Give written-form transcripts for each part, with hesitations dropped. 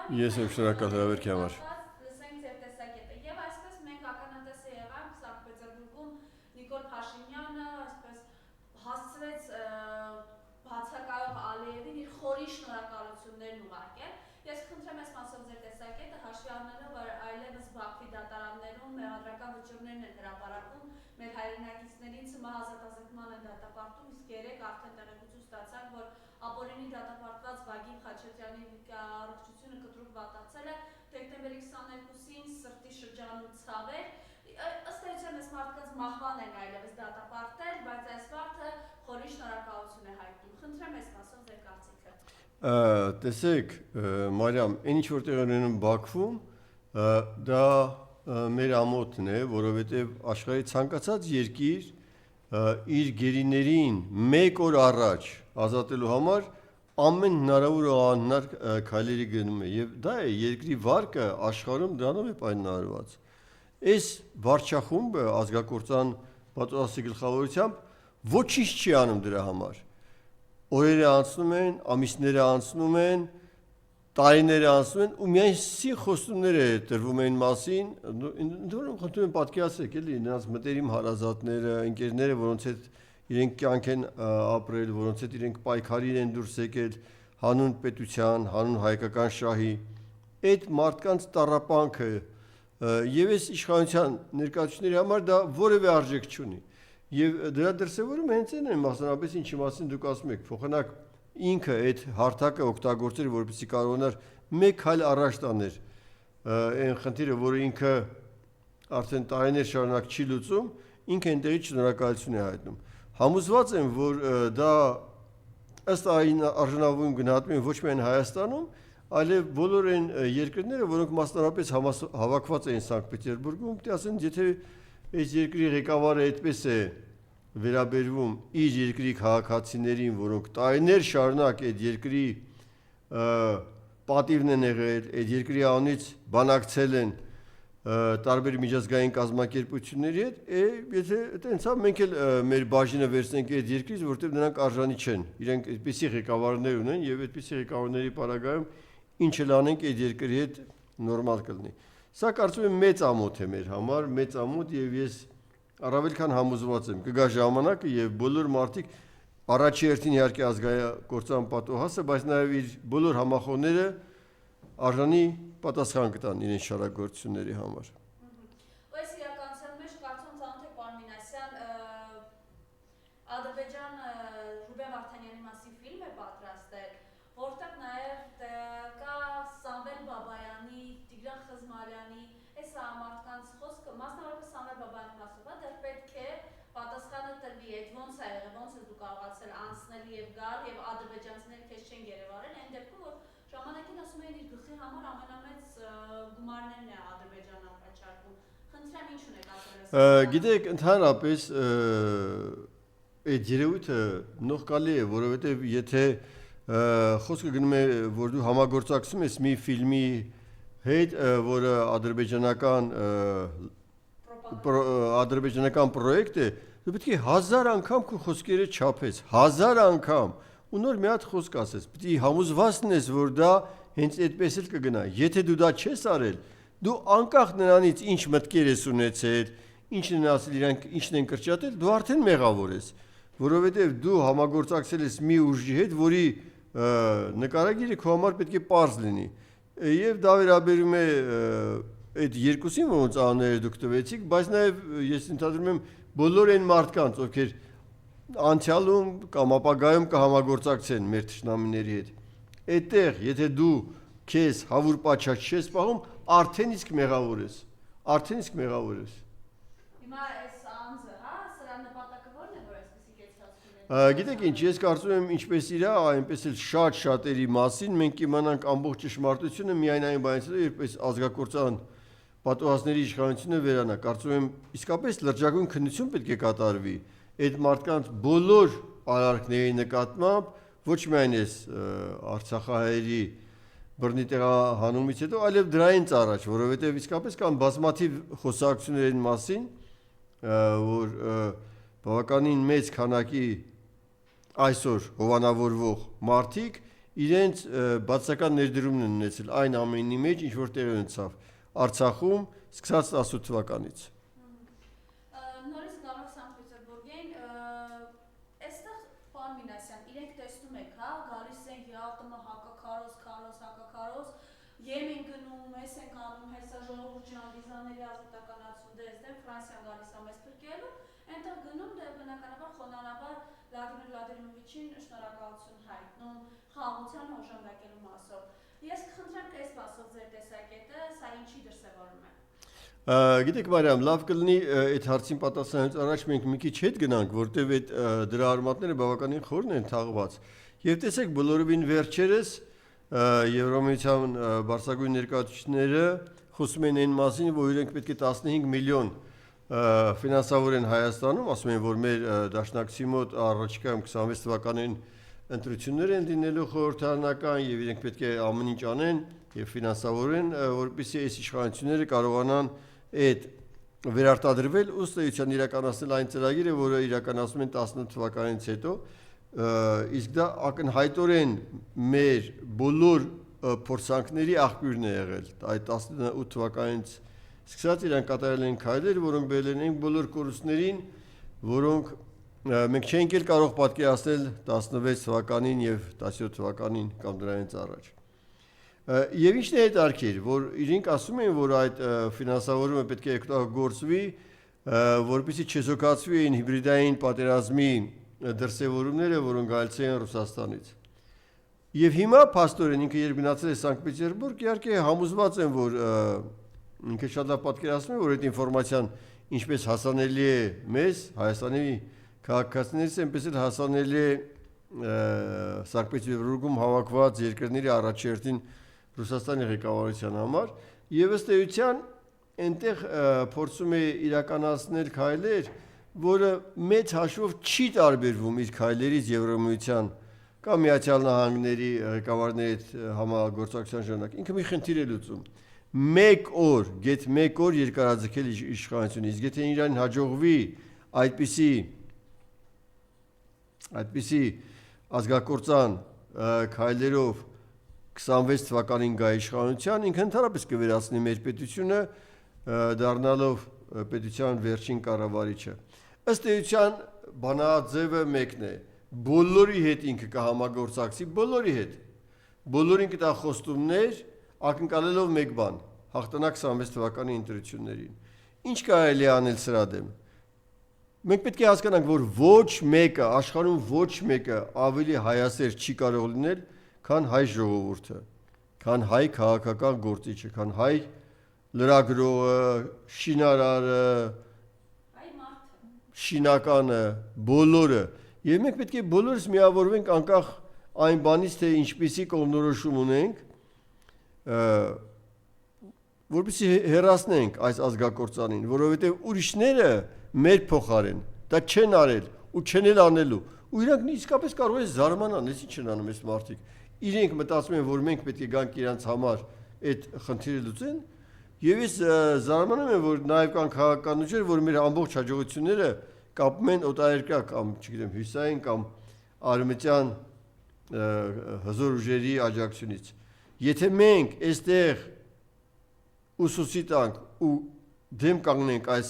Ես եմ շնորհակալ հրավերքի համար։ Լսենք ձեր տեսակետը։ Եվ այսպես մենք ականատես եղանք Սանկտ Պետերբուրգում Նիկոլ Փաշինյանը այսպես հասցրեց բացակայող Ալիևին իր խորին շնորհակալություններն ուղարկել։ Ես խնդրեմ այս մասով ձեր տեսակետը հաշվի առնելով, որ այլևս Բաքվի դատարաններում մեղադրական վճիռներն են հրապարակում մեր հայրենակիցներին ցմահ ազատազրկման են դատապարտում, իսկ երեք արդեն տեղեկություն ստացանք, որ ապօրինի դատապարտված Վագիմ Խաչատրյանի առողջությունը կտրուկ վատացել է, դեկտեմբերի 22-ին սրտի շրջանում ցավ էր։ Ըստ էության այս մարդկանց մահվան են այլևս դատապարտել, բայց այս մարդը խորին շնորհակալություն է հայտնում։ Խնդրեմ այս մասով ձեր կարծիքը։ Տեսեք, Մարիամ, այն ինչ որ տեղի ունենում Բաքվում, դա մեր ամոթն է, որովհետև աշխարհի ցանկացած երկիր իր գերիներին մեկ օր առաջ ազատելու համար ամեն հնարավոր ու անհնար քայլերի գնում է եւ դա է երկրի վարկը աշխարհում դրանով է պայմանավորված։ Այս վարչախումբը ազգակործան պատասխանատվի գլխավորությամբ ոչինչ չի անում դրա համար։ Օրերը անցնում են, ամիսները անցնում են, տարիները անցնում են ու միայն սի խոստումներ է տրվում այն մասին, ընդհանրում խնդրում եմ պատկերացրեք, էլի նրանց մտերիմ հարազատները, ընկերները, որոնց հետ իրենք կյանք են ապրել, որոնց հետ իրենք պայքարին են դուրս եկել հանուն պետության, հանուն հայկական շահի, այդ մարդկանց տառապանքը եւ այս իշխանության ներկայացուցիչների համար դա որևէ արժեք չունի։ Եվ դրա դրսևորումը հենց այն է, մասնավորապես ինչի մասին դուք ասում եք, փոխանակ ինքը այդ հարթակը օգտագործել, որպեսզի կարողանար մեկ քայլ առաջ տաներ այն խնդիրը, որը ինքը արդեն տարիներ շարունակ չի լուծում, ինքը այնտեղից շնորհակալություն է հայտնում։ Համոզված եմ, որ դա ըստ այն արժանավորում գնահատվում են ոչ միայն Հայաստանում, այլև բոլոր այն երկրները, որոնք մասնավորապես հավաքված էին Սանկտ Պետերբուրգում, պետք է ասեն, եթե այս երկրի ղեկավարը այդպես է վերաբերվում իր երկրի քաղաքացիներին, որոնք տարիներ շարունակ այդ երկրի պատիվն են եղել, այդ երկրի անունից բանակցել են տարբեր միջազգային կազմակերպությունների հետ, եթե այդպես մենք էլ մեր բաժինը վերցնենք այդ երկրից, որտեղ նրանք արժանի չեն։ Իրենք այդպիսի ղեկավարներ ունեն եւ այդպիսի ղեկավարների պարագայում ինչ էլ անենք այդ երկրի հետ նորմալ կլինի։ Սա կարծում եմ մեծ ամոթ է մեր համար, մեծ ամոթ եւ ես առավել քան համոզված եմ կգա ժամանակը եւ բոլոր մարդիկ առաջի հերթին իհարկե ազգայնագործան պատուհասը, բայց նաեւ իր բոլոր համախոհները արժանի պատասխան կտան իրենց շարագործությունների համար։ Այս իրականության մեջ կարծում ծանոթ եք պարոն Մինասյան, Ադրբեջան Ռուբեն Վարդանյանի մասին ֆիլմ է պատրաստել, որտեղ նաեւ կա Սամվել Բաբայանի, Տիգրան Խզմարյանի, այս մարդկանց խոսքը, մասնավորապես Սամվել Բաբայանի մասով, դեռ պետք է պատասխանը տրվի, այդ ոնց է եղել, ոնց ես դու կարողացել անցնել եւ գալ եւ ադրբեջանցիները քեզ չեն գերեվարել, այն դեպքում որ ժամանակին ասում էին իր գլխի համար ամենամեծ գումարներն է Ադրբեջանը առաջարկում։ Խնդրեմ ինչ ունեք ասել։ Գիտեք, ընդհանրապես այդ երևույթը նողկալի է, որովհետև եթե խոսքը գնում է, որ դու համագործակցում ես մի ֆիլմի հետ, որը ադրբեջանական պրոյեկտ է, դու պետք է 1000 անգամ քո խոսքերը չափես, 1000 անգամ ու նոր մի հատ խոսք ասես, պետք է համոզված լինես, որ դա հենց այդպես էլ կգնա։ Եթե դու դա չես արել, դու անկախ նրանից ինչ մտքեր ես ունեցել, ինչն են ասել իրանք, ինչն են կրճատել, դու արդեն մեղավոր ես, որովհետև դու համագործակցել ես մի ուժի հետ, որի նկարագիրը քո համար պետք է պարզ լինի։ Եվ դա վերաբերում է այդ երկուսին, որոնց անունները դուք տվեցիք, բայց նաև ես ընդհանրում եմ բոլոր այն մարդկանց, ովքեր անցյալում կամ ապագայում կհամագործակցեն մեր թշնամիների հետ։ Այդտեղ, եթե դու քեզ հավուր պատշաճ չես պահում, արդեն իսկ մեղավոր ես։ Արդեն իսկ մեղավոր ես։ Հիմա այս անձը, սրա նպատակը ո՞րն է, որ այսպեսի կեցվածքներ։ Գիտեք ինչ, ես կարծում եմ ինչպես իրա, այնպես էլ շատ շատերի մասին մենք կիմանանք ամբողջ ճշմարտությունը միայն այն բանից հետո, երբ այս ազգակործան պատուհասների իշխանությունը վերանա։ Կարծում եմ իսկապես լրջագույն քննություն պետք է կատարվի այդ մարդկանց բոլոր արարքների նկատմամբ, ոչ միայն այս արցախահայերի բռնի տեղահանումից հետո, այլև դրանից առաջ, որովհետև իսկապես կան բազմաթիվ խոսակցություններ այն մասին, որ բավականին մեծ քանակի այսօր հովանավորվող մարդիկ իրենց բացական ներդրումն են ունեցել այն ամենի մեջ, ինչ որ տեղի ունեցավ Արցախում սկսած 18 թվականից։ Նորից գալով Սանկտ Պետերբուրգին, այստեղ պարոն Մինասյան, իրենք տեսնում եք, հա, գալիս են ԵԱՏՄ հակաքարոզ, Եմեն գնում, ես ենք անում, հեսա ժողովուրդ ջան, վիզաների ազատականացում, դե այստեղ Ֆրանսիան գալիս է մեզ փրկելու, այնտեղ գնում, դե բնականաբար խոնարհաբար Վլադիմիր Վլադիմիրովիչին շնորհակալություն հայտնում խաղաղության օժանդակելու մասով։ Ես կխնդրեմ այս մասով ձեր տեսակետը, սա ինչի դրսևորում է։ Գիտեք Մարիամ, լավ կլինի այդ հարցին պատասխանելուց առաջ մենք մի քիչ հետ գնանք, որտեղ այդ դրա արմատները բավականին խորն են թաղված։ Եվ տեսեք, բոլորովին վերջերս Եվրամիության բարձրագույն ներկայացուցիչները խոսում են այն մասին, որ իրենք պետք է 15 միլիոն ֆինանսավոր են Հայաստանում, ասում են, որ մեր դաշնակցի մոտ առաջիկայում 26 թվականին ընտրություններ են դինելու խորհրդարանական եւ իրենք պետք է ամեն ինչ անեն եւ ֆինանսավորեն, որպեսզի այս իշխանությունները կարողանան այդ վերարտադրվել ու ստեյության իրականացնել այն ծրագիրը, որը իրականացնում են 18 թվականից հետո, իսկ դա ակնհայտորեն մեր բոլոր փորձանքների աղբյուրն է եղել։ Այդ 18 թվականից սկսած իրենք կատարել են քայլեր, որոնք բերել են բոլոր կորուստներին, որոնք մենք չենք էլ կարող պատկերացնել 16 թվականին եւ 17 թվականին կամ դրանից առաջ։ Եվ ինչն է հետաքրքիր, որ իրենք ասում են, որ այդ ֆինանսավորումը պետք է օգտագործվի, որպեսզի չզոհացվի այն հիբրիդային պատերազմի դրսևորումները, որոնք գալիս են Ռուսաստանից։ Եվ հիմա փաստորեն ինքը երբ գնացել է Սանկտ Պետերբուրգ, իհարկե համոզված եմ, որ ինքը շատ լավ պատկերացնում է, որ այդ ինֆորմացիան ինչպես հասանելի է մեզ, Հայաստանի քաղաքացիներից, այնպես էլ հասանելի է Սանկտ Պետերբուրգում հավաքված երկրների առաջերտին Ռուսաստանի ղեկավարության համար, եւ ըստ էության այնտեղ փորձում է իրականացնել քայլեր, որը մեծ հաշվով չի տարբերվում իր քայլերից Եվրամիության կամ Միացյալ Նահանգների ղեկավարների հետ համագործակցության ժամանակ։ Ինքը մի խնդիր է լուծում։ Մեկ օր երկարաձգել իշխանությունը, իսկ եթե իրեն հաջողվի այդպիսի ազգակործան քայլերով 26 թվականին գա իշխանության, ինքը ընդհանրապես կվերացնի մեր պետությունը, դառնալով պետության վերջին կառավարիչը։ Ըստ էության բանաձևը մեկն է։ Բոլորի հետ ինքը կհամագործակցի, բոլորի հետ։ Բոլորին կտա խոստումներ, ակնկալելով մեկ բան՝ հաղթանակ 26 թվականի ընտրություններին։ Ինչ կարելի է անել սրա դեմ։ Մենք պետք է հասկանանք, որ ոչ մեկը, աշխարհում ոչ մեկը ավելի հայասեր չի կարող լինել, քան հայ ժողովուրդը, քան հայ քաղաքական գործիչը, քան հայ լրագրողը, շինարարը, շինականը, բոլորը։ Եվ մենք պետք է բոլորս միավորվենք անկախ այն բանից, թե ինչպիսի կողմնորոշում ունենք, որպեսզի հեռացնենք այս ազգակործանին, որովհետև ուրիշները մեր փոխարեն դա չեն արել ու չեն էլ անելու։ Ու իրանք իսկապես կարող են զարմանալ, ես ինչ են անում այս մարդիկ։ Իրենք մտածում են, որ մենք պետք է գանք իրանց համար այդ խնդիրը լուծեն, եւ ես զարմանում եմ, որ նաեւ կան քաղաքականներ, որ մեր ամբողջ հաջողությունները կապում են օտարերկրյա կամ, չգիտեմ, հյուսային կամ արևմտյան հզոր ուժերի աջակցությունից։ Եթե մենք այստեղ ուսուցի տանք ու դեմ կանգնենք այս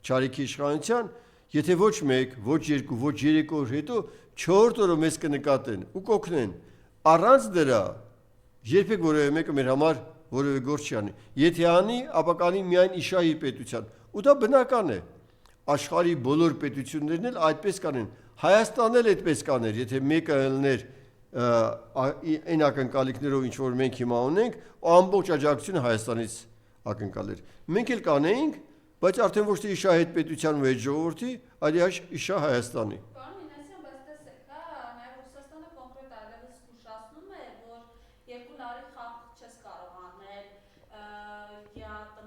չարիքի իշխանության, եթե ոչ մեկ, ոչ երկու, ոչ երեք օր հետո 4 օրը մեզ կնկատեն ու կօգնեն։ Առանց դրա երբեք որևէ մեկը մեր համար որևէ գործ չի անի։ Եթե անի, ապա կանի միայն իշահի պետության։ Ու դա բնական է։ Աշխարհի բոլոր պետություններն էլ այդպես կանեն։ Հայաստանն էլ այդպես կաներ, եթե մեկը ելներ այն ակնկալիքներով, ինչ որ մենք հիմա ունենք, ամբողջ աջակցությունը Հայաստանից ակնկալեր։ Մենք էլ կանեինք, բայց արդեն ոչ թե իշահ հետ պետության ու հետ ժողովրդի, այլ իշահ Հայաստանի։ Պարոն Մինասյան, բայց տեսեք, հա, նաև Ռուսաստանը կոնկրետ այլևս զգուշացնում է, որ երկու լարի խաղ չես կարող անել ԵԱՏՄ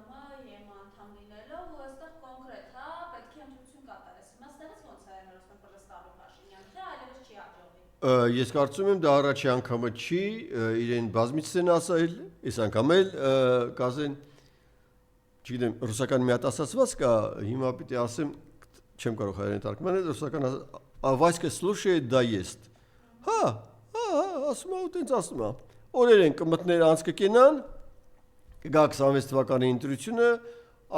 անդամ լինելով, ու այստեղ կոնկրետ, հա, պետք է ընտրություն կատարես։ Հիմա ստեղից ոնց է հերոսն Պրստավի Փաշինյանը, դա այլևս չի հաջողվի։ Ես կարծում եմ դա առաջի անգամը չի, իրեն բազմիցս են ասել, այս անգամ էլ կասեն, չգիտեմ, ռուսական մի հատ ասացված կա, հիմա պիտի ասեմ, չեմ կարող հայերեն թարգմանել, ռուսական «А Васька слушает, да ест»։ Հա, ասում է ու տենց ասում է օրեր են կմտներ անց կկենան կգա 26 թվականի ընտրությունը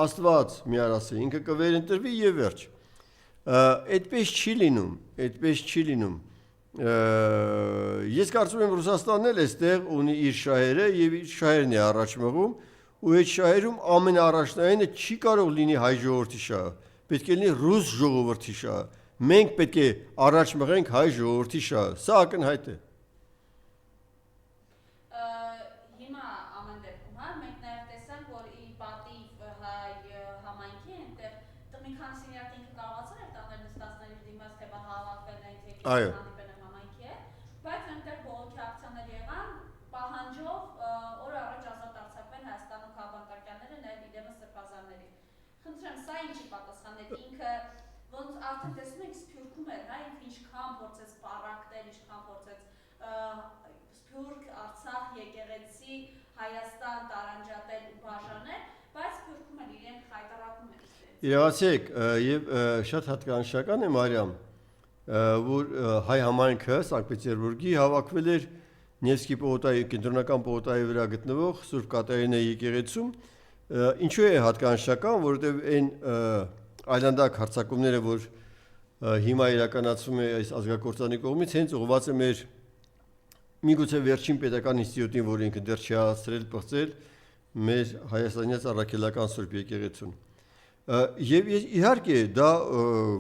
Աստված միար ասի ինքը կվերընտրվի եւ վերջ այդպես չի լինում ես կարծում եմ Ռուսաստանն էլ այստեղ ունի իր շահերը եւ իր շահերն է առաջ մղում ու այդ շահերում ամենաառաջնայինը չի կարող լինի հայ ժողովրդի շահը պետք է լինի ռուս ժողովրդի շահը մենք պետք է առաջ մղենք հայ ժողովրդի շահը սա ակնհայտ է հիմա ամեն դեպքում հա մենք նաեւ տեսանք որ ի պատիվ հայ համայնքի այնտեղ մի քանիսին իրար ինքը կարողացել էր տանել նստածների դիմաց թե բա հավաքվել են թե հանդիպել են համայնքի հետ բայց այնտեղ բողոքի ակցիաներ եղան պահանջով օր առաջ ազատ արձակվեն Հայաստանում քաղաքականները նաեւ իդեմս սրբազանների խնդրեմ սա ինչի պատասխան է ինքը ոնց արդեն տեսնում եք Սփյուռքում էր հա ինքը ինչքան փորձեց պարակտել ինչքան փորձեց Սփյուռք Արցախ եկեղեցի Հայաստան տարանջատել ու բաժանել բայց Սփյուռքում էլ իրենք խայտարակում են Իրացեք եւ շատ հատկանշական է Մարիամ որ հայ համայնքը Սանկտ Պետերբուրգի հավաքվել էր Նևսկի պողոտայի կենտրոնական պողոտայի վրա գտնվող Սուրբ Կատարինա եկեղեցում ինչու է հատկանշական որովհետեւ այն այլանդակ հարցակումները որ հիմա իրականացվում է այս ազգակործանի կողմից հենց ուղղված է մեր միգուցե վերջին պետական ինստիտուտին որ ինքը դեռ չի հասցրել բացել մեր հայաստանյան առաքելական Սուրբ եկեղեցուն Եվ իհարկե դա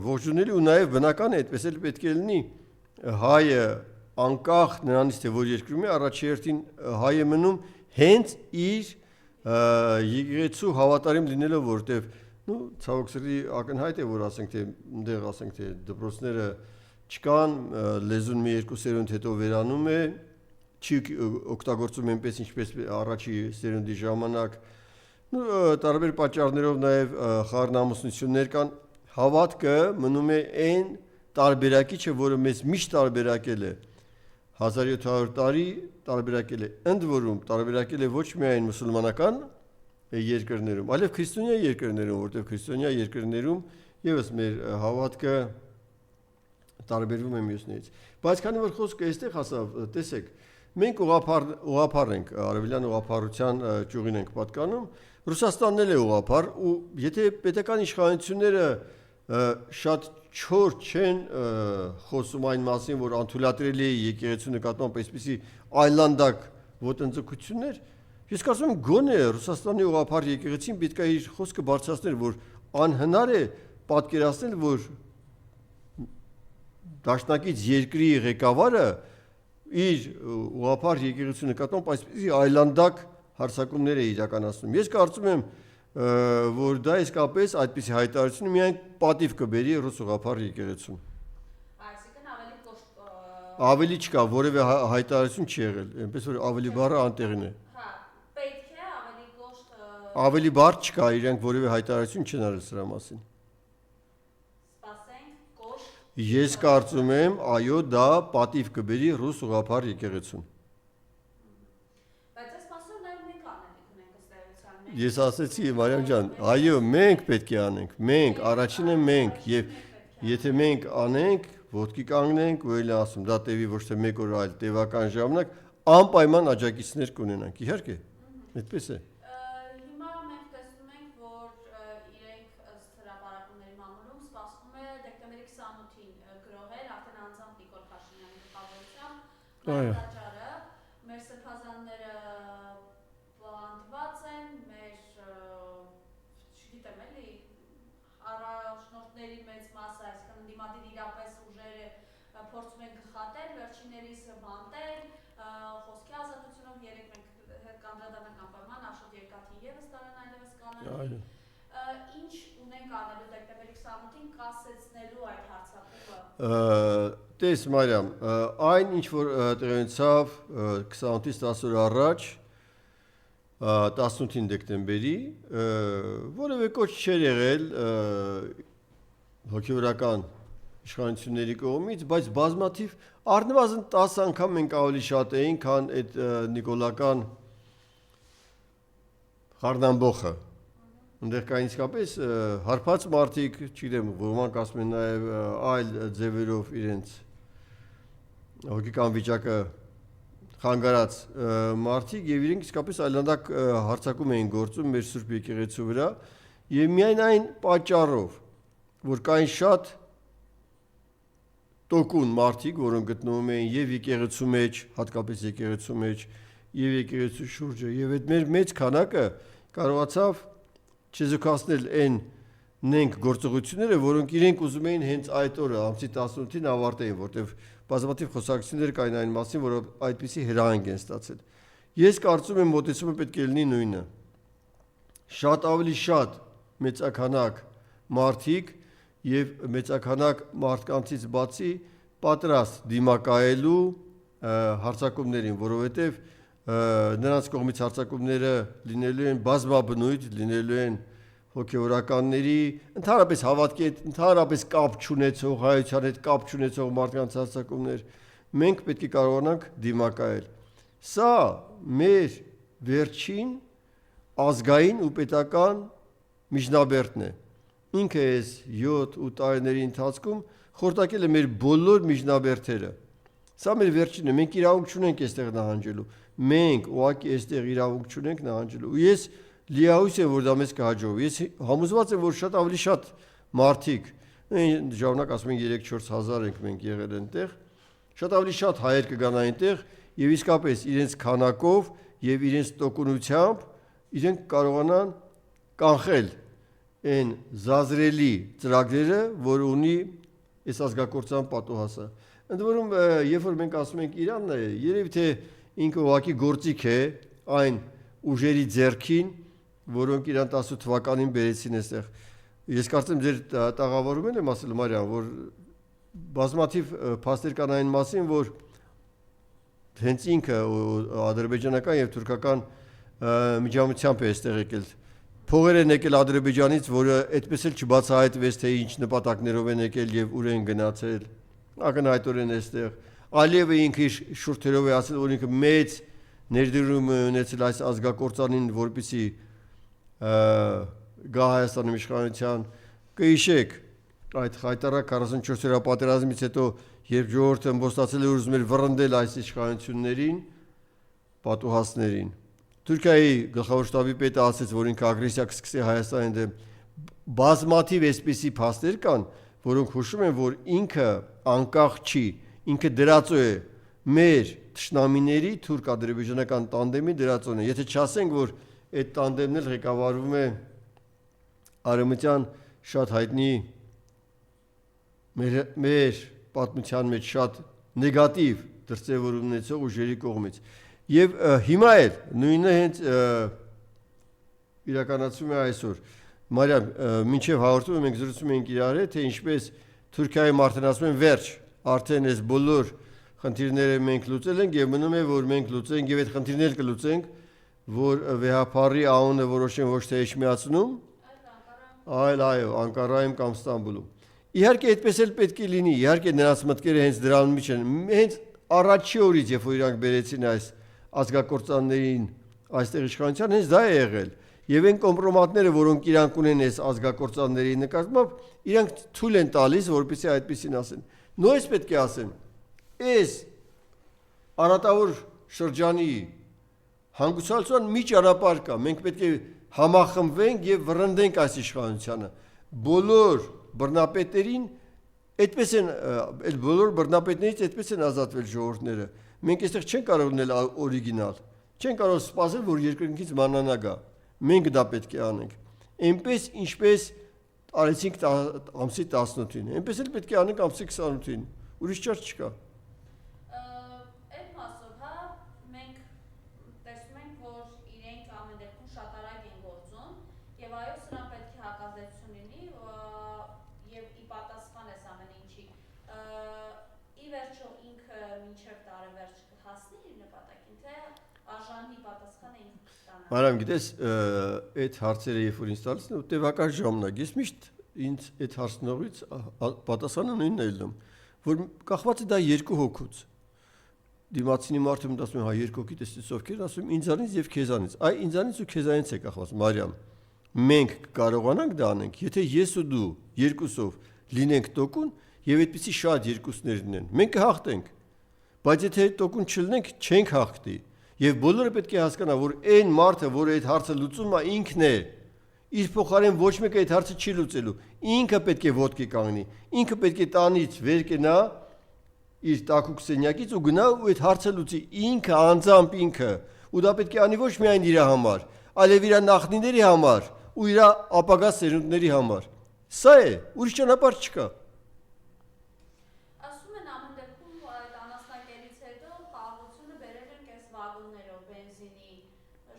ողջունելի ու նաև բնական է այդպես էլ պետք է լինի հայը անկախ նրանից թե որ երկրում է առաջերտին հայ է մնում հենց իր եկեղեցու հավատարիմ լինելով որտեվ նու ցավոք սրտի ակնհայտ է որ ասենք թե այնտեղ ասենք թե դպրոցները չկան լեզուն մի երկու սերունդ հետո վերանում է չի օգտագործում այնպես ինչպես առաջի սերունդի ժամանակ տարբեր պատճառներով նաև խառնամուսնություններ կան հավատքը մնում է այն տարբերակիչը որը մեզ միշտ տարբերակել է 1700 տարի տարբերակել է ընդ որում տարբերակել է ոչ միայն մուսուլմանական երկրներում այլև քրիստոնյա երկրներում որտեղ քրիստոնյա երկրներում եւս մեր հավատքը տարբերվում է մյուսներից բայց քանի որ խոսքը այստեղ հասավ տեսեք մենք ուղղափառ ենք արևելյան ուղղափառության ճյուղին ենք պատկանում Ռուսաստանն էլ է ուղղափառ ու եթե պետական իշխանությունները շատ չոր չեն խոսում այն մասին որ անթույլատրելի է եկեղեցու նկատմամբ այսպիսի այլանդակ ոտնձգություններ ես կարծում եմ գոնե Ռուսաստանի ուղղափառ եկեղեցին պետք է իր խոսքը բարձրացնել որ անհնար է պատկերացնել որ դաշնակից երկրի ղեկավարը իր ուղղափառ եկեղեցու նկատմամբ այսպիսի այլանդակ հարցակումներ է իրականացնում ես կարծում եմ որ դա իսկապես այդպիսի հայտարարությունը միայն պատիվ կբերի ռուս ուղղափառ եկեղեցուն այսինքն ավելի չկա որևէ հայտարարություն չի եղել այնպես որ ավելի բառը անտեղին է հա պետք է ավելի կոշտ ավելի բառ չկա իրենք որևէ հայտարարություն չեն արել սրա մասին սպասենք կոշտ ես կարծում եմ այո դա պատիվ կբերի ռուս ուղղափառ եկեղեցուն Ես ասեցի Մարիամ ջան, այո, մենք պետք է անենք, մենք, առաջինը մենք եւ եթե մենք անենք, ոտքի կանգնենք, ու էլ ասում, դա տևի ոչ թե 1 օր, այլ տևական ժամանակ, անպայման աջակիցներ կունենանք, իհարկե։ Այդպես է։ Հիմա մենք տեսնում ենք, որ իրենք ըստ հրապարակումների մամուլում սպասվում է դեկտեմբերի 28-ին գրոհել, արդեն անձամբ Նիկոլ Փաշինյանի գլխավորությամբ։ Այո։ Մեր սրբազանները բանտված են, չգիտեմ էլի, առաջնորդների մեծ մասը, այսինքն ընդդիմադիր իրապես ուժերը փորձում են գխատել, վերջիններիս բանտել, խոսքի ազատությունով երեք մենք կանդրադառնանք անպայման Աշոտ Երկաթին ևս տարան այլևս կանալի։ Ինչ ունենք անելու դեկտեմբերի 28-ին կասեցնելու այդ հարձակումը։ Տես Մարիամ, այն ինչ որ տեղի ունեցավ 28-ից 10 օր առաջ 18 դեկտեմբերի որևէ կոչ չէր եղել հոգևորական իշխանությունների կողմից, բայց բազմաթիվ առնվազն 10 անգամ մենք ավելի շատ էին, քան այդ նիկոլական խառնամբոխը։ Այնտեղ կային իսկապես հարբած մարդիկ, չգիտեմ, ոմանք ասում են նաև այլ ձևերով իրենց հոգեկան վիճակը խանգարած մարդիկ եւ իրենք իսկապես այլանդակ հարցակում էին գործում մեր Սուրբ եկեղեցու վրա եւ միայն այն պատճառով որ կային շատ տոկուն մարդիկ, որոնք գտնվում էին եւ եկեղեցու մեջ, հատկապես եկեղեցու մեջ եւ եկեղեցու շուրջը եւ այդ մեր մեծ քանակը կարողացավ չեզոքացնել այն նենք գործողությունները, որոնք իրենք ուզում էին հենց այդ օրը ամսի 18-ին ավարտեին, որտեղ բազմաթիվ խոսակցություններ կային այն մասին, որ այդպիսի հրահանգ են ստացել։ Ես կարծում եմ մոտեցումը պետք է լինի նույնը։ Շատ ավելի շատ մեծականակ մարդիկ եւ մեծականակ մարդկանցից բացի պատրաստ դիմակայելու հարձակումներին, որովհետեւ նրանց կողմից հարձակումները լինելու են բազմաբնույթ, լինելու են հոգեորականների, ընդհանրապես հավատքի հետ, ընդհանրապես կապ չունեցող, հայության հետ կապ չունեցող մարդկանց հարձակումներ, մենք պետք է կարողանանք դիմակայել։ Սա մեր վերջին ազգային ու պետական միջնաբերդն է։ Ինքը այս 7-8 տարիների ընթացքում խորտակել է մեր բոլոր միջնաբերդերը։ Սա մեր վերջինն է, մենք իրավունք չունենք այստեղ նահանջելու։ Մենք ուղղակի այստեղ իրավունք չունենք նահանջելու։ Ու ես լիահույս եմ, որ դա մեզ կհաջողվի։ Ես համոզված եմ, որ շատ ավելի շատ մարդիկ, ժամանակ ասում են 3-4 հազար ենք մենք եղել այնտեղ, շատ ավելի շատ հայեր կգան այնտեղ եւ իսկապես իրենց քանակով եւ իրենց տոկունությամբ իրենք կարողանան կանխել այն զազրելի ծրագրերը, որ ունի այս ազգակործան պատուհասը։ Ընդ որում, երբ որ մենք ասում ենք Իրանն է, երևի թե ինքը ուղղակի գործիք է այն ուժերի ձեռքին, որոնք իրան 18 թվականին բերեցին այստեղ։ Ես կարծեմ ձեր տաղավարումն եմ ասել Մարիամ, որ բազմաթիվ փաստեր կան այն մասին, որ հենց ինքը ադրբեջանական եւ թուրքական միջամտությամբ է այստեղ եկել։ Փողեր են եկել Ադրբեջանից, որը այդպես էլ չբացահայտվեց, թե ինչ նպատակներով են եկել եւ ուր են գնացել։ Ակնհայտորեն այստեղ Ալիևը ինքը իր շուրթերով է ասել, որ ինքը մեծ ներդրում է ունեցել այս ազգակործանին, որպեսզի գա Հայաստանի իշխանության։ Կհիշեք այդ խայտարակ 44-օրյա պատերազմից հետո, երբ ժողովուրդը ըմբոստացել էր ուզում էր վռնդել այս իշխանություններին, պատուհասներին։ Թուրքիայի գլխավոր շտաբի պետը ասաց, որ ինքը ագրեսիա կսկսի Հայաստանի դեմ։ Բազմաթիվ այսպիսի փաստեր կան, որոնք հուշում են, որ ինքը անկախ չի, ինքը դրածո է մեր թշնամիների թուրք-ադրբեջանական տանդեմի դրածոն է։ Եթե չասենք, որ այդ տանդեմն էլ ղեկավարվում է արևմտյան շատ հայտնի մեր պատմության մեջ շատ նեգատիվ դրսևորում ունեցող ուժերի կողմից։ Եվ հիմա էլ նույնը հենց իրականացվում է այսօր։ Մարիամ, մինչև հաղորդումը մենք զրուցում ենք իրար հետ, թե ինչպես Թուրքիայի մարդն ասում են վերջ, արդեն այս բոլոր խնդիրները մենք լուծել ենք եւ մնում է, որ մենք լուծենք եւ այդ խնդիրները կլուծենք, որ վեհապարի անունը որոշեն ոչ թե Էջմիածնում, այլ այո, Անկարայում կամ Ստամբուլում։ Իհարկե այդպես էլ պետք է լինի, իհարկե նրանց մտքերը հենց դրան մեջ են։ Հենց առաջի օրից, երբ որ իրանք բերեցին այս ազգակործաններին այստեղ իշխանության, հենց դա է եղել։ Եվ այն կոմպրոմատները, որոնք իրանք ունեն այս ազգակործանների նկատմամբ, իրանք թույլ են տալիս, որպեսզի այդպեսին ասեն։ Նույնպես պետք է ասեն։ Այս արատավոր շրջանի հանգուցալցության մի ճանապարհ կա։ Մենք պետք է համախմբվենք եւ վռնդենք այս իշխանությանը։ Բոլոր բռնապետերին այդպես են, այդ բոլոր բռնապետներից այդպես են ազատվել ժողովուրդները։ Մենք այստեղ չենք կարող լինել օրիգինալ։ Չենք կարող սպասել, որ երկնքից մանանա գա։ Մենք դա պետք է անենք։ Այնպես ինչպես արեցինք ամսի 18-ին, այնպես էլ պետք է անենք ամսի 28-ին։ Ուրիշ ճար չկա։ Այդ մասով, հա, մենք տեսնում ենք, որ իրենք ամեն դեպքում շատ արագ են գործում, եւ այո, սրան պետք է հակազդեցություն լինի, եւ ի պատասխան էս ամեն ինչի։ Ի վերջո ինքը մինչև տարեվերջ կհասնի իր նպատակին, թե արժանի պատասխանը ինքը կստանա։ Մարիամ, գիտես, այդ հարցերը երբ որ ինձ տալիս են, տևական ժամանակ, ես միշտ ինձ այդ հարցնողից պատասխանը նույնն է ելնում, որ կախված է դա երկու հոգուց։ Դիմացինի մարդը ասում է, հա, երկու հոգի տեսից ովքեր, ասում ինձանից եւ քեզանից։ Այ ինձանից ու քեզանից է կախված, Մարիամ։ Մենք կարողանանք դա անենք, եթե ես ու դու երկուսով լինենք տոկուն եւ այդպիսի շատ երկուսներ լինեն։ Մենք կհաղթենք։ բայց եթե տոկուն չլինենք, չենք հաղթի։ Եվ բոլորը պետք է հասկանա, որ այն մարդը, որը այդ հարցը լուծում է, ինքն է։ Իր փոխարեն ոչ մեկը այդ հարցը չի լուծելու։ Ինքը պետք է ոտքի կանգնի։ Ինքը պետք է տանից վեր կենա իր տակուկ սենյակից ու գնա ու այդ հարցը լուծի։ Ինքը անձամբ ինքը։ Ու դա պետք է անի ոչ միայն իր համար, այլև իր նախնիների համար ու իր ապագա սերունդների համար։ Սա է, ուրիշ ճանապարհ չկա։ Ասում են ամեն դեպքում այդ անասնակերից հետո խաղաղությունը բերել են կես վագոններով բենզինի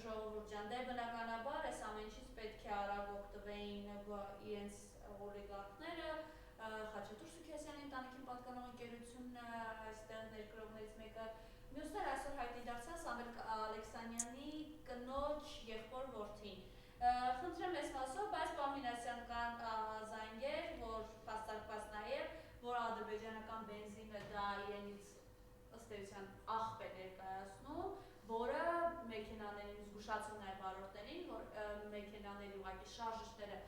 ժողովուրդյան։ Դե բնականաբար այս ամեն ինչից պետք է արագ օգտվեին իրենց օլիգարխները, Խաչատուր Սուքիասյանի ընտանիքին պատկանող ընկերությունն այստեղ ներկրողներից մեկը, մյուսներ այսօր հայտնի դարձան Սամվել Ալեքսանյանի կնոջ եղբոր որդին։ Խնդրեմ ես մասով, բայց Պամինասյան կան զանգեր, որ փաստարկված նաև, որ ադրբեջանական բենզինը դա իրենից ըստ էության աղբ է ներկայացնում, որը մեքենաներին զգուշացում նաև վարորդներին, որ մեքենաների ուղղակի շարժիչները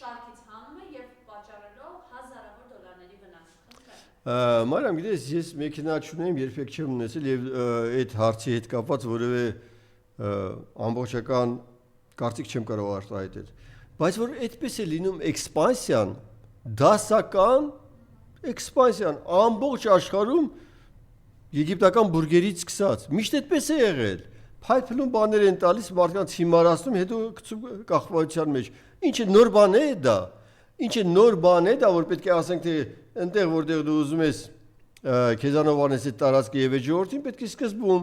շարքից հանում է եւ պատճառելով հազարավոր դոլարների վնաս։ Մարիամ, գիտես, ես մեքենա չունեմ, երբեք չեմ ունեցել եւ այդ հարցի հետ կապված որևէ ամբողջական կարծիք չեմ կարող արտահայտել։ Բայց որ այդպես է լինում էքսպանսիան, դասական էքսպանսիան ամբողջ աշխարհում եգիպտական բուրգերից սկսած, միշտ այդպես է եղել։ Փայփլուն բաներ են տալիս մարդկանց հիմարացնում, հետո գցում կախվածության մեջ։ Ինչ նոր բան է դա։ Ինչ նոր բան է դա, որ պետք է ասենք թե այնտեղ որտեղ դու ուզում ես քեզանով անես այդ տարածքը եւ այդ ժողովրդին պետք է սկզբում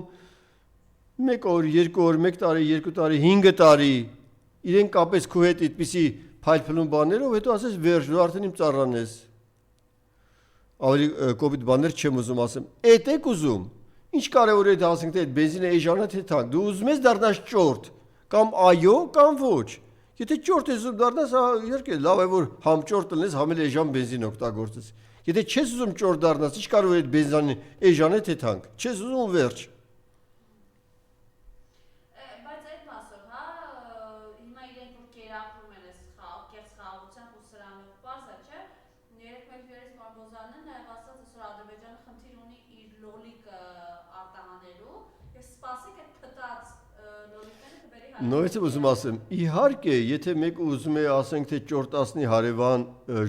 1 օր, 2 օր, 1 տարի, 2 տարի, 5 տարի իրեն կապես քո հետ այդպիսի փայլփլուն բաներով, հետո ասես վերջ, դու արդեն իմ ծառան ես։ Ավելի կոպիտ բաներ չեմ ուզում ասեմ։ Էդ եք ուզում։ Ինչ կարևոր է դա ասենք թե այդ բենզինը էժանը թե թանկ։ Դու ուզում ես դառնաս ճորտ, կամ այո, կամ ոչ։ Եթե ճորտ ես ուզում դառնաս, իհարկե լավ է որ համ ճորտ լինես, համ էլ էժան բենզին օգտագործես։ Եթե չես ուզում ճորտ դառնաս, ինչ կարող է այդ բենզինը էժան է թե թանկ։ Չես ուզում վերջ։ Բայց այդ մասով, հա, հիմա իրենք որ կերակրում են այս կեղծ խաղաղությամբ ու սրանով բարձա, չէ։ Երեք մեկ վերից Մարբոզանն նաև ասաց, այսօր Ադրբեջանը խնդիր ունի իր լոլիկը արտահանելու եւ սպասեք այդ փտած լոլիկները կբերի հայ։ Նույնիսկ ուզում ասեմ, իհարկե, եթե մեկը ուզում է ասենք թե ճորտասնի հարևան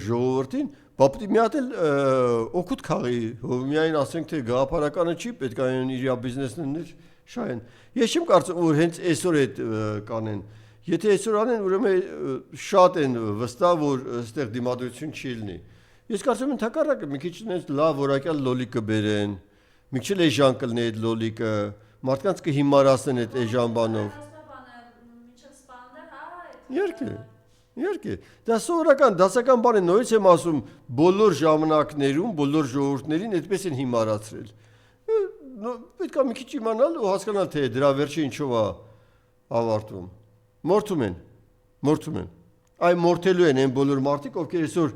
ժողովրդին, բապտի մի հատ էլ օգուտ քաղի, միայն ասենք թե գաղափարականը չի, պետք է իր բիզնեսն ուներ շահեն։ Ես չեմ կարծում, որ հենց այսօր այդ կանեն։ Եթե այսօր անեն, ուրեմն շատ են վստահ, որ այստեղ դիմադրություն չի լինի։ Ես կարծում եմ ընդհակառակը մի քիչ այնպես լավ որակյալ լոլիկը բերեն, մի քիչ էժան կլինի այդ լոլիկը, մարդկանց կհիմարացնեն այդ էժան բանով։ Իհարկե, դա սովորական դասական բան է, նույնիսկ եմ ասում, բոլոր ժամանակներում, բոլոր ժողովուրդներին այդպես են հիմարացրել։ Պետք է մի քիչ իմանալ ու հասկանալ, թե դրա վերջը ինչով է ավարտվում։ Մորթում են։ Այ մորթելու են այն բոլոր մարդիկ, ովքեր այսօր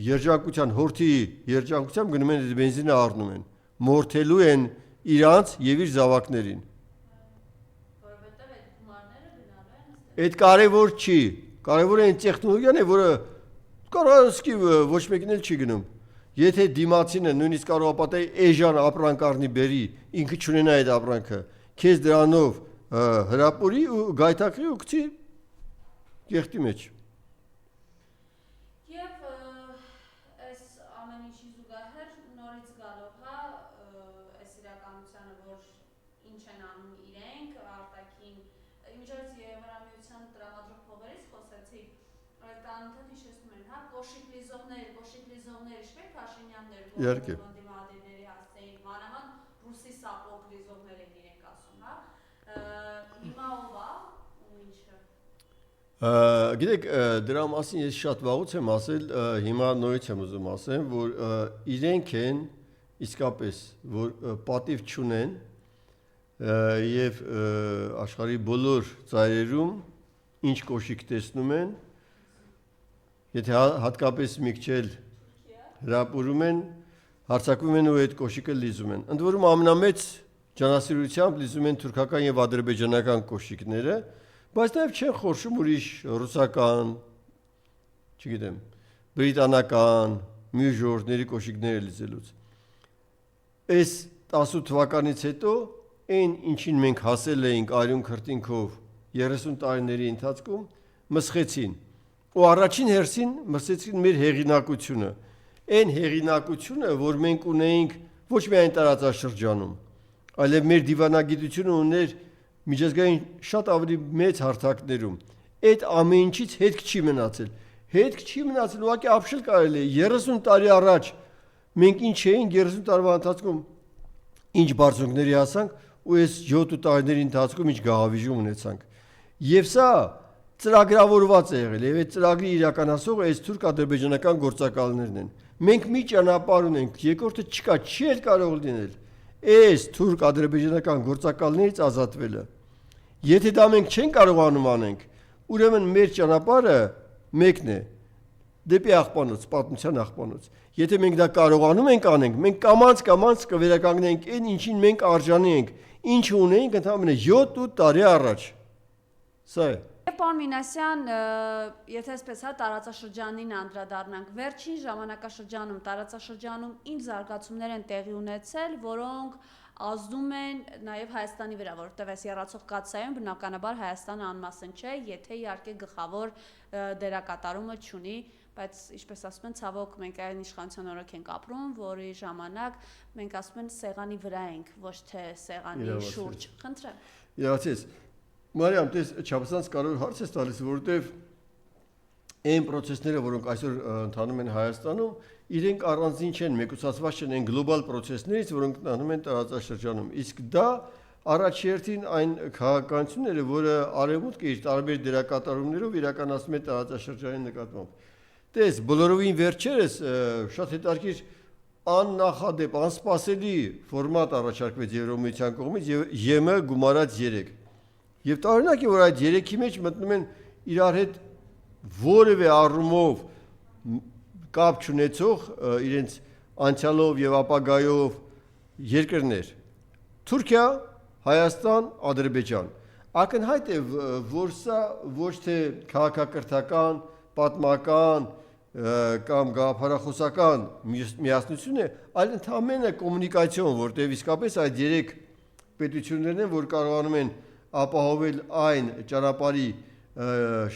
երջանկության, հորթի երջանկությամբ գնում են այդ բենզինը առնում են։ Մորթելու են իրանց եւ իր զավակներին։ Որովհետեւ այդ գումարները գնալու են։ Այդ կարևոր չի։ Կարևորը այն տեխնոլոգիան է, որը կարող է ոչ մեկին էլ չի գնում։ Եթե դիմացինը նույնիսկ կարող է պատահի էժան ապրանք առնի բերի, ինքը չունենա այդ ապրանքը, քեզ դրանով հրապուրի ու գայթակղի ու գցի կեղտի մեջ։ Եվ այս ամեն ինչի զուգահեռ նորից գալով, հա, այս իրականությանը, որ ինչ են անում իրենք, արտաքին, իմիջիայլոց Եվրամիության տրամադրող փողերից խոսեցի, անընդհատ հիշեցնում են, հա, կոշիկ լիզողներ, շվեդ Փաշինյաններ, Իհարկե։ դիմադրիչների հասցեին, մանավանդ ռուսի սապոկ լիզողներ են իրենք ասում, հա, հիմա ով է ու ինչը։ Գիտեք, դրա մասին ես շատ վաղուց եմ ասել, հիմա նորից եմ ուզում ասեմ, որ իրենք են իսկապես, որ պատիվ չունեն եւ աշխարհի բոլոր ծայրերում ինչ կոշիկ տեսնում են, եթե հատկապես մի քիչ էլ հրապուրում են, հարձակվում են ու այդ կոշիկը լիզում են։ Ընդ որում ամենամեծ ջանասիրությամբ լիզում են թուրքական եւ ադրբեջանական կոշիկները, բայց նաև չեն խորշում ուրիշ ռուսական, չգիտեմ, բրիտանական, մյուս ժողովուրդների կոշիկները լիզելուց։ Այս 18 թվականից հետո այն ինչին մենք հասել էինք արյուն քրտինքով 30 տարիների ընթացքում մսխեցին ու առաջին հերթին մսեցին մեր հեղինակությունը, այն հեղինակությունը, որ մենք ունեինք ոչ միայն տարածաշրջանում, այլև մեր դիվանագիտությունը ուներ միջազգային շատ ավելի մեծ հարթակներում։ Այդ ամեն ինչից հետք չի մնացել։ Հետք չի մնացել, ուղղակի ապշել կարելի է 30 տարի առաջ մենք ինչ էինք 30 տարվա ընթացքում ինչ բարձունքների հասանք ու այս 7 տարիների ընթացքում ինչ գահավիժում ունեցանք։ Եվ սա ծրագրավորված է եղել, եւ այդ ծրագրի իրականացողը այս թուրք-ադրբեջանական գործակալներն են։ Մենք մի ճանապարհ ունենք, երկրորդը չկա, չի էլ կարող լինել այս թուրք-ադրբեջանական գործակալներից ազատվելը։ Եթե դա մենք չենք կարողանում անենք, ուրեմն մեր ճանապարհը մեկն է՝ դեպի աղբանոց, պատմության աղբանոց։ Եթե մենք դա կարողանում ենք անենք, մենք կամաց կվերականգնենք այն ինչին մենք արժանի ենք, ինչ ունեինք ընդամենը 7 տարի առաջ։ Սա է։ Պարոն Մինասյան, եթե այսպես տարածաշրջանին անդրադառնանք, վերջին ժամանակաշրջանում տարածաշրջանում ինչ զարգացումներ են տեղի ունեցել, որոնք ազդում են նաև Հայաստանի վրա, որովհետև այս եռացող կաթսայում բնականաբար Հայաստանը անմասն չէ, եթե իհարկե գլխավոր դերակատարումը չունի, բայց ինչպես ասում են, ցավոք մենք այն իշխանության օրոք ենք ապրում, որի ժամանակ մենք ասում են սեղանի վրա ենք, ոչ թե սեղանի շուրջ։ Խնդրեմ։ Իրացես Մարիամ, դες չափազանց կարևոր հարց ես տալիս, որովհետև այն process-ները, որոնք այսօր ընթանում են Հայաստանում, իրենք առանձին չեն, մեկուսացված չեն այն գլոբալ process-ներից, որոնք ընթանում են տարածաշրջանում։ Իսկ դա առաջերտին այն քաղաքականությունները, որը արևմուտքը իր տարբեր դերակատարումներով իրականացնում է տարածաշրջանի նկատմամբ։ Դες բոլորովին վերջերս շատ հետաքրքիր աննախադեպ, անսպասելի ֆորմատ առաջարկվեց Եվրոմիության կողմից ԵՄ գումարած 3։ Եվ տարօրինակ է, որ այդ 3-ի մեջ մտնում են իրար հետ որևէ առումով կապ չունեցող իրենց անցյալով եւ ապագայով երկրներ՝ Թուրքիա, Հայաստան, Ադրբեջան։ Ակնհայտ է, որ սա ոչ թե քաղաքակրթական, պատմական կամ գաղափարախոսական միասնություն է, այլ ընդհանրապես կոմունիկացիոն, որտեղ իսկապես այդ 3 պետություններն են, որ կարողանում են ապահովել այն ճանապարհի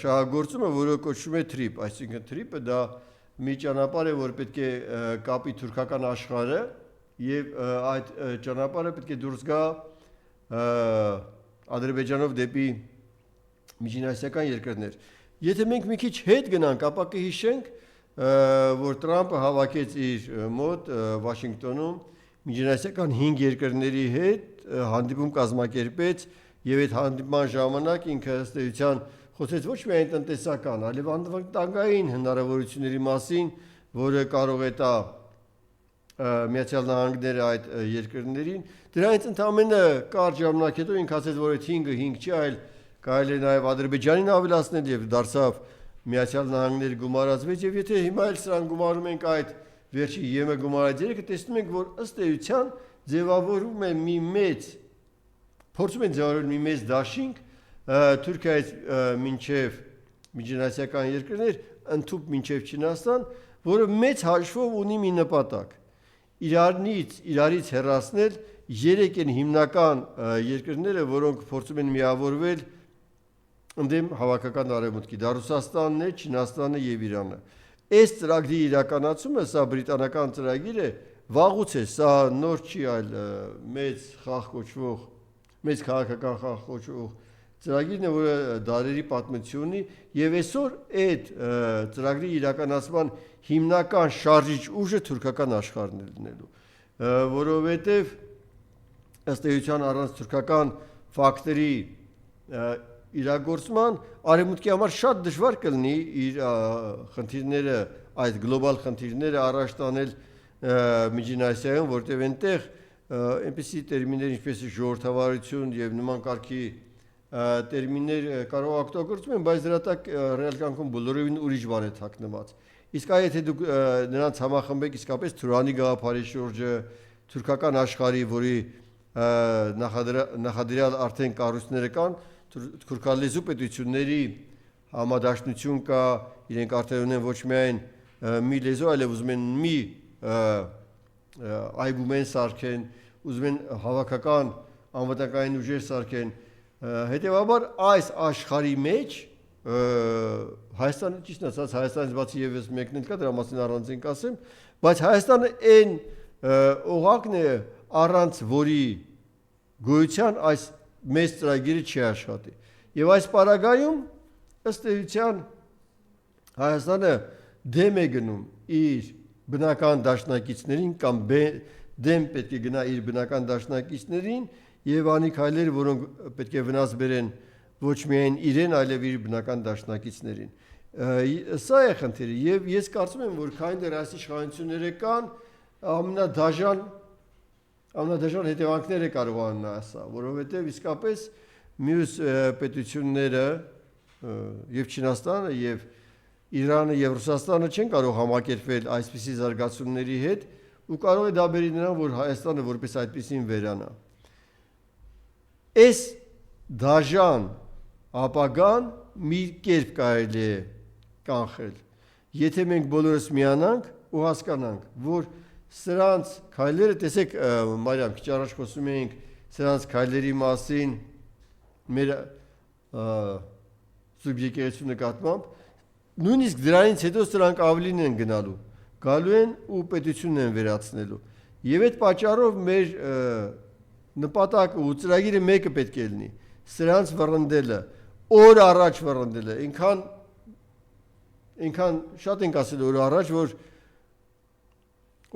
շահագործումը, որը կոչվում է TRIP, այսինքն TRIP-ը դա մի ճանապարհ է, որ պետք է կապի թուրքական աշխարհը եւ այդ ճանապարհը պետք է դուրս գա Ադրբեջանով դեպի միջինասիական երկրներ։ Եթե մենք մի քիչ հետ գնանք, ապա կհիշենք, որ Տրամպը հավաքեց իր մոտ Վաշինգտոնում միջինասիական 5 երկրների հետ հանդիպում կազմակերպեց եւ այդ հանդիպման ժամանակ ինքը ըստ էության խոսեց ոչ միայն տնտեսական, այլև անվտանգային հնարավորությունների մասին, որը կարող է տա Միացյալ Նահանգները այդ երկրներին։ Դրանից ընդհանրապես կարճ ժամանակ հետո ինքը ասեց, որ այդ 5-ը 5 չի, այլ կարելի է նաեւ Ադրբեջանին ավելացնել եւ դարձավ Միացյալ Նահանգների գումարած 6 եւ եթե հիմա էլ սրան գումարում ենք այդ վերջի ԵՄ գումարած 3-ը, տեսնում ենք, որ ըստ էության ձևավորվում է մի մեծ փորձում են ձևավորել մի մեծ դաշինք Թուրքիայից մինչև միջինասիական երկրներ, ընդհուպ մինչև Չինաստան, որը մեծ հաշվով ունի մի նպատակ՝ իրարից հեռացնել 3 են հիմնական երկրները, որոնք փորձում են միավորվել ընդդեմ հավաքական արևմուտքի՝ դա Ռուսաստանն է, Չինաստանը եւ Իրանը։ Այս ծրագրի իրականացումը, սա բրիտանական ծրագիր է, վաղուց է, սա նոր չի, այլ մեծ խաղ կոչվող մեծ քաղաքական խաղ կոչվող ծրագիրն է, որը դարերի պատմություն ունի եւ այսօր այդ ծրագրի իրականացման հիմնական շարժիչ ուժը թուրքական աշխարհն է լինելու, որովհետեւ ըստ էության առանց թուրքական ֆակտորի իրագործման արևմուտքի համար շատ դժվար կլինի իր խնդիրները, այդ գլոբալ խնդիրները առաջ տանել Միջինասիայում, որտեղ այնտեղ այնպիսի տերմիններ ինչպես ժողովրդավարություն եւ նման կարգի տերմիններ կարող օգտագործում են, բայց դրա տակ ռեալ կյանքում բոլորովին ուրիշ բան է թաքնված։ Իսկ եթե դուք նրանց համախմբեք իսկապես Թուրանի գաղափարի շուրջը, թուրքական աշխարհի, որի նախադրյալ արդեն կառույցները կան, թուրքալեզու պետությունների համադաշնություն կա, իրենք արդեն ունեն ոչ միայն մի լեզու, այլև ուզում են մի այբումեն սարքեն, ուզում են հավաքական անվտանգային ուժեր սարքեն, հետևաբար այս աշխարհի մեջ Հայաստանը ճիշտ ասած Հայաստանից բացի եւս մեկն էլ կա, դրա մասին առանձին կասեմ, բայց Հայաստանը այն օղակն է, առանց որի գոյության այս մեծ ծրագիրը չի աշխատի։ Եվ այս պարագայում ըստ էության Հայաստանը դեմ է գնում իր բնական դաշնակիցներին կամ դեմ պետք է գնա իր բնական դաշնակիցներին եւ անի քայլեր, որոնք պետք է վնաս բերեն ոչ միայն իրեն, այլև իր բնական դաշնակիցներին։ Սա է խնդիրը եւ ես կարծում եմ, որ քայլեր այս իշխանությունները կան, ամենադաժան հետևանքները կարողանան ասա, որովհետեւ իսկապես մյուս պետությունները եւ Չինաստանը եւ Իրանը եւ Ռուսաստանը չեն կարող համակերպվել այսպիսի զարգացումների հետ ու կարող է դա բերի նրան, որ Հայաստանը որպես այդպեսին վերանա։ Այս դաժան ապագան մի կերպ կարելի է կանխել, եթե մենք բոլորս միանանք ու հասկանանք, որ սրանց քայլերը, տեսեք, Մարիամ, քիչ առաջ խոսում էինք սրանց քայլերի մասին մեր սուբյեկտիվության նկատմամբ, նույնիսկ դրանից հետո սրանք ավելին են գալու են ու պետությունն են վերացնելու։ Եվ այդ պատճառով մեր նպատակը ու ծրագիրը մեկը պետք է լինի՝ սրանց վռնդելը, օր առաջ վռնդելը, այնքան շատ ենք ասել օր առաջ, որ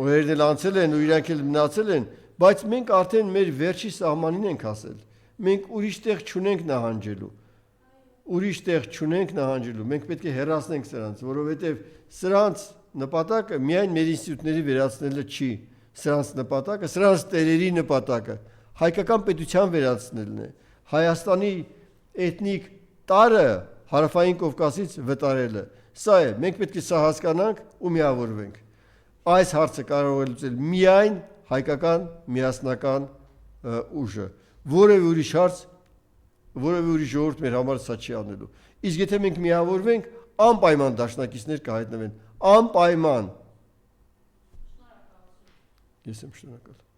օրերն էլ անցել են ու իրանք էլ մնացել են, բայց մենք արդեն մեր վերջի սահմանին ենք ասել։ Մենք ուրիշ տեղ չունենք նահանջելու, մենք պետք է հեռացնենք սրանց, որովհետև սրանց նպատակը միայն մեր ինստիտուտների վերացնելը չի, սրանց նպատակը, սրանց տերերի նպատակը հայկական պետության վերացնելն է, Հայաստանի էթնիկ տարը Հարավային Կովկասից վտարելը։ Սա է, մենք պետք է սա հասկանանք ու միավորվենք։ Այս հարցը կարող է լուծել միայն հայկական միասնական ուժը, որևէ ուրիշ հարց, որևէ ուրիշ ժողովուրդ մեր համար սա չի անելու։ Իսկ եթե մենք միավորվենք, անպայման դաշնակիցներ կհայտնվեն, անպայման։ Ես եմ շնորհակալ։